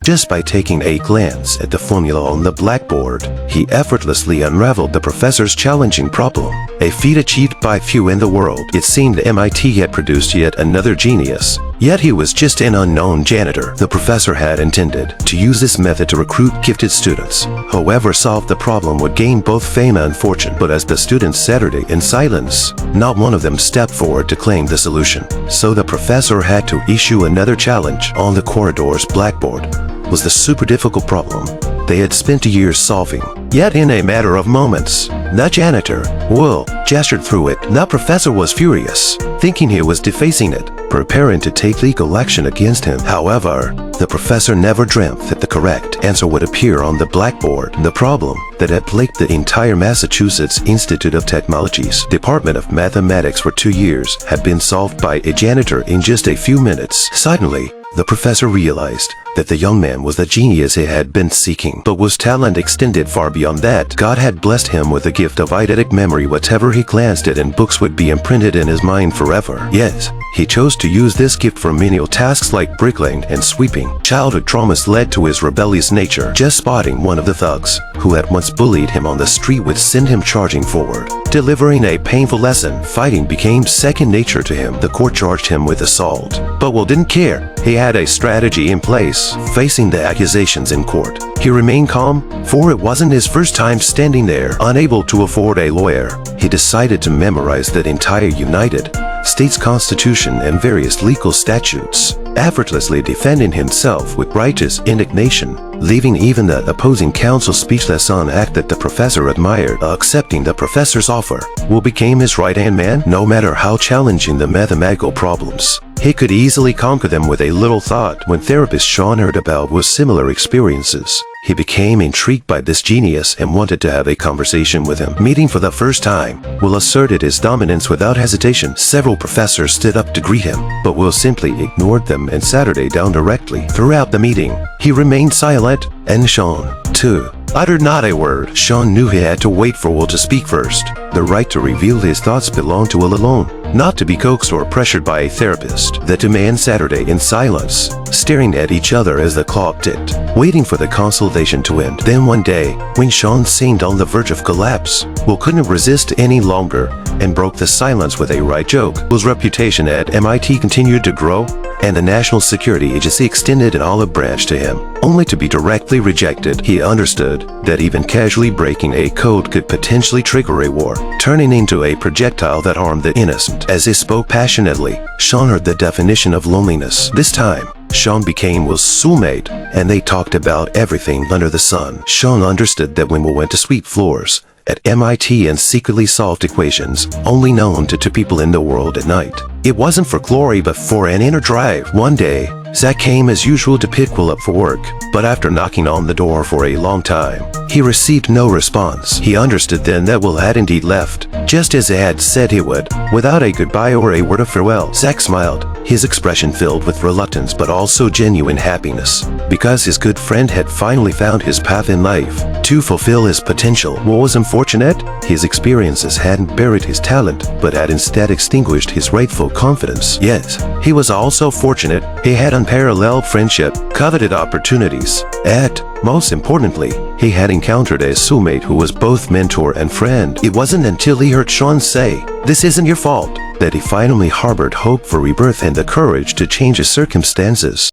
Just by taking a glance at the formula on the blackboard, he effortlessly unraveled the professor's challenging problem, a feat achieved by few in the world. It seemed MIT had produced yet another genius. Yet he was just an unknown janitor. The professor had intended to use this method to recruit gifted students. Whoever solved the problem would gain both fame and fortune. But as the students sat in silence, not one of them stepped forward to claim the solution. So the professor had to issue another challenge. On the corridor's blackboard was the super difficult problem they had spent years solving. Yet in a matter of moments, the janitor, Will, gestured through it. The professor was furious, thinking he was defacing it, preparing to take legal action against him. However, the professor never dreamt that the correct answer would appear on the blackboard. The problem that had plagued the entire Massachusetts Institute of Technology's Department of Mathematics for 2 years had been solved by a janitor in just a few minutes. Suddenly, the professor realized that the young man was the genius he had been seeking. But was talent extended far beyond that? God had blessed him with the gift of eidetic memory. Whatever he glanced at in books would be imprinted in his mind forever. Yes, he chose to use this gift for menial tasks like bricklaying and sweeping. Childhood traumas led to his rebellious nature. Just spotting one of the thugs who had once bullied him on the street would send him charging forward. Delivering a painful lesson, fighting became second nature to him. The court charged him with assault, but Will didn't care. He had a strategy in place. Facing the accusations in court, he remained calm, for it wasn't his first time standing there. Unable to afford a lawyer, he decided to memorize the entire United States Constitution and various legal statutes, effortlessly defending himself with righteous indignation, leaving even the opposing counsel speechless. On act that the professor admired. Accepting the professor's offer, Will became his right-hand man. No matter how challenging the mathematical problems, he could easily conquer them with a little thought. When therapist Sean heard about Will's similar experiences, he became intrigued by this genius and wanted to have a conversation with him. Meeting for the first time, Will asserted his dominance without hesitation. Several professors stood up to greet him, but Will simply ignored them and sat down directly. Throughout the meeting, he remained silent, and Sean, too, uttered not a word. Sean knew he had to wait for Will to speak first. The right to reveal his thoughts belonged to Will alone, not to be coaxed or pressured by a therapist. The two men sat in silence, staring at each other as the clock ticked, waiting for the consultation to end. Then one day, when Sean seemed on the verge of collapse, Will couldn't resist any longer and broke the silence with a right joke. Will's reputation at MIT continued to grow, and the National Security Agency extended an olive branch to him, only to be directly rejected. He understood that even casually breaking a code could potentially trigger a war, turning into a projectile that harmed the innocent. As he spoke passionately, Sean heard the definition of loneliness. This time, Sean became Will's soulmate, and they talked about everything under the sun. Sean understood that when Will went to sweep floors at MIT and secretly solved equations only known to 2 people in the world at night, it wasn't for glory but for an inner drive. One day, Zach came as usual to pick Will up for work, but after knocking on the door for a long time, he received no response. He understood then that Will had indeed left, just as he had said he would, without a goodbye or a word of farewell. Zach smiled, his expression filled with reluctance but also genuine happiness, because his good friend had finally found his path in life to fulfill his potential. What was unfortunate? His experiences hadn't buried his talent, but had instead extinguished his rightful confidence. Yet, he was also fortunate. He had unparalleled friendship, coveted opportunities, and, most importantly, he had encountered a soulmate who was both mentor and friend. It wasn't until he heard Sean say, "This isn't your fault," that he finally harbored hope for rebirth and the courage to change his circumstances.